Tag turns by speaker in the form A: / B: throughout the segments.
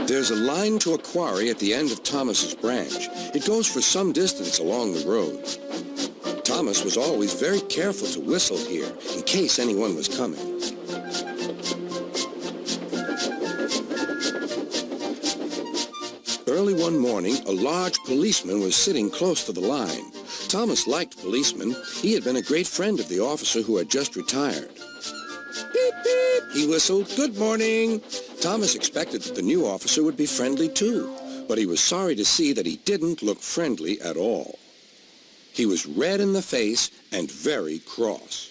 A: There's a line to a quarry at the end of Thomas's branch. It goes for some distance along the road. Thomas was always very careful to whistle here in case anyone was coming. Early one morning, a large policeman was sitting close to the line. Thomas liked Policeman. He had been a great friend of the officer who had just retired. Beep, beep, he whistled. Good morning. Thomas expected that the new officer would be friendly too, but he was sorry to see that he didn't look friendly at all. He was red in the face and very cross.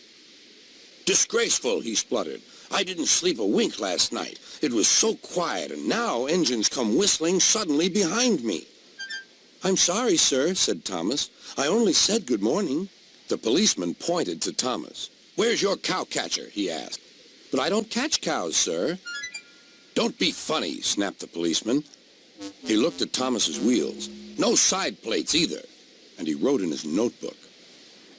A: Disgraceful, he spluttered. I didn't sleep a wink last night. It was so quiet, and now engines come whistling suddenly behind me. I'm sorry, sir, said Thomas. I only said good morning. The policeman pointed to Thomas. Where's your cowcatcher? He asked. But I don't catch cows, sir. Don't be funny, snapped the policeman. He looked at Thomas's wheels. No side plates either. And he wrote in his notebook.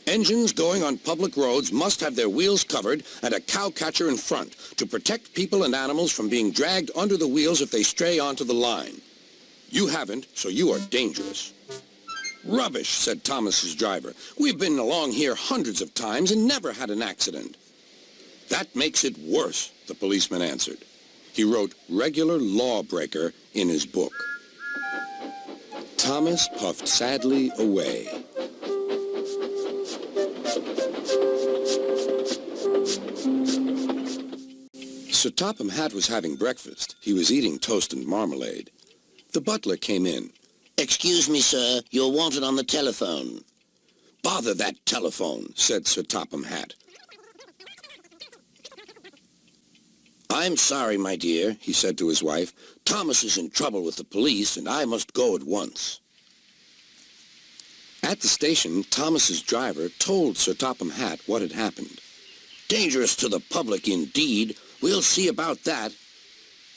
A: Engines going on public roads must have their wheels covered and a cowcatcher in front to protect people and animals from being dragged under the wheels if they stray onto the line. You haven't, so you are dangerous. Rubbish, said Thomas's driver. We've been along here hundreds of times and never had an accident. That makes it worse, the policeman answered. He wrote regular lawbreaker in his book. Thomas puffed sadly away. Sir Topham Hatt was having breakfast. He was eating toast and marmalade. The butler came in. Excuse me, sir. You're wanted on the telephone. Bother that telephone, said Sir Topham Hatt. I'm sorry, my dear, he said to his wife. Thomas is in trouble with the police, and I must go at once. At the station, Thomas's driver told Sir Topham Hatt what had happened. Dangerous to the public, indeed. We'll see about that.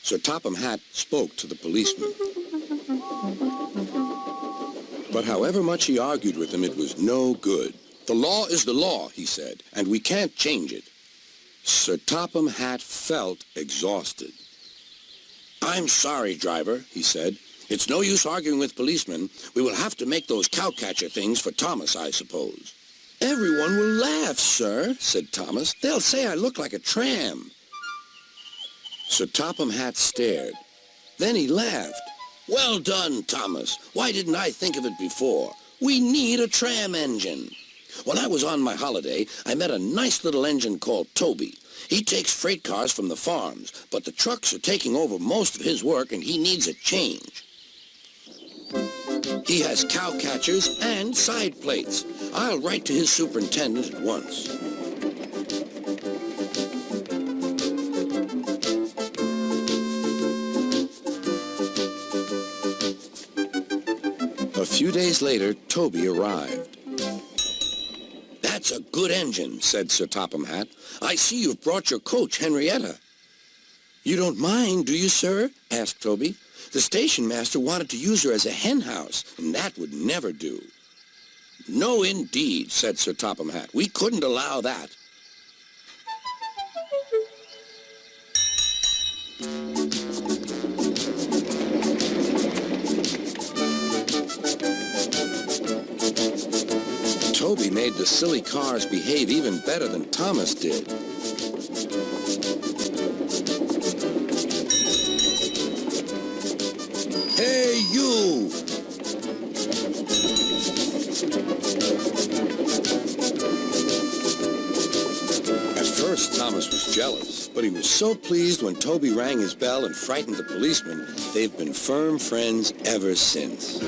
A: Sir Topham Hatt spoke to the policeman. But however much he argued with him, it was no good. The law is the law, he said, and we can't change it. Sir Topham Hatt felt exhausted. I'm sorry, driver, he said. It's no use arguing with policemen. We will have to make those cowcatcher things for Thomas, I suppose. Everyone will laugh, sir, said Thomas. They'll say I look like a tram. Sir Topham Hatt stared. Then he laughed. Well done, Thomas. Why didn't I think of it before? We need a tram engine. When I was on my holiday, I met a nice little engine called Toby. He takes freight cars from the farms, but the trucks are taking over most of his work and he needs a change. He has cowcatchers and side plates. I'll write to his superintendent at once. A few days later, Toby arrived. That's a good engine, said Sir Topham Hatt. I see you've brought your coach, Henrietta. You don't mind, do you, sir? Asked Toby. The station master wanted to use her as a hen house, and that would never do. No, indeed, said Sir Topham Hatt. We couldn't allow that. Toby made the silly cars behave even better than Thomas did. Hey, you! At first, Thomas was jealous, but he was so pleased when Toby rang his bell and frightened the policeman. They've been firm friends ever since.